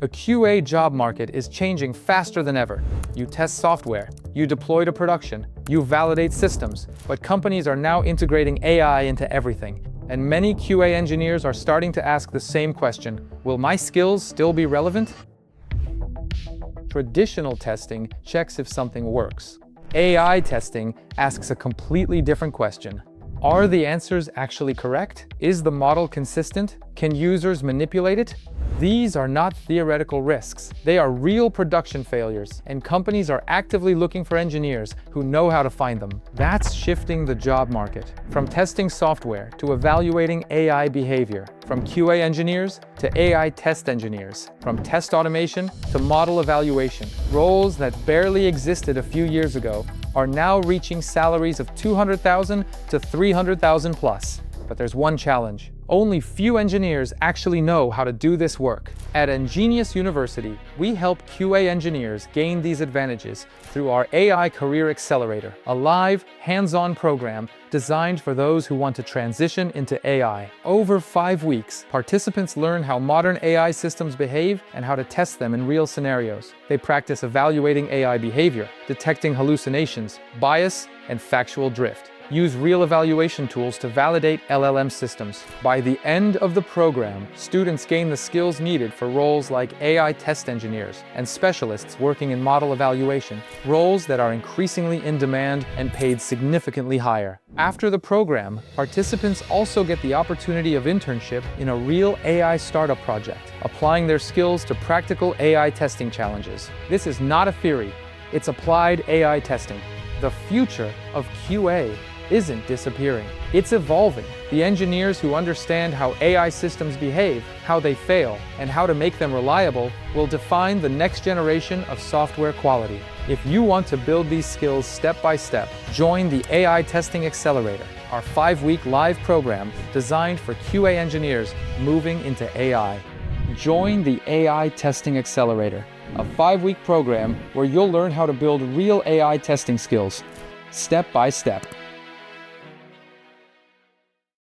A QA job market is changing faster than ever. You test software, you deploy to production, you validate systems, but companies are now integrating AI into everything. And many QA engineers are starting to ask the same question: will my skills still be relevant? Traditional testing checks if something works. AI testing asks a completely different question. Are the answers actually correct? Is the model consistent? Can users manipulate it? These are not theoretical risks. They are real production failures, and companies are actively looking for engineers who know how to find them. That's shifting the job market. From testing software to evaluating AI behavior, from QA engineers to AI test engineers, from test automation to model evaluation. Roles that barely existed a few years ago are now reaching salaries of $200,000 to $300,000 plus. But there's one challenge. Only few engineers actually know how to do this work. At Ingenious University, we help QA engineers gain these advantages through our AI Career Accelerator, a live, hands-on program designed for those who want to transition into AI. Over 5 weeks, participants learn how modern AI systems behave and how to test them in real scenarios. They practice evaluating AI behavior, detecting hallucinations, bias, and factual drift. Use real evaluation tools to validate LLM systems. By the end of the program, students gain the skills needed for roles like AI test engineers and specialists working in model evaluation, roles that are increasingly in demand and paid significantly higher. After the program, participants also get the opportunity of internship in a real AI startup project, applying their skills to practical AI testing challenges. This is not a theory, it's applied AI testing. The future of QA isn't disappearing. It's evolving. The engineers who understand how AI systems behave, how they fail, and how to make them reliable will define the next generation of software quality. If you want to build these skills step by step, join the AI Testing Accelerator, our 5-week live program designed for QA engineers moving into AI. Join the AI Testing Accelerator, a 5-week program where you'll learn how to build real AI testing skills, step by step.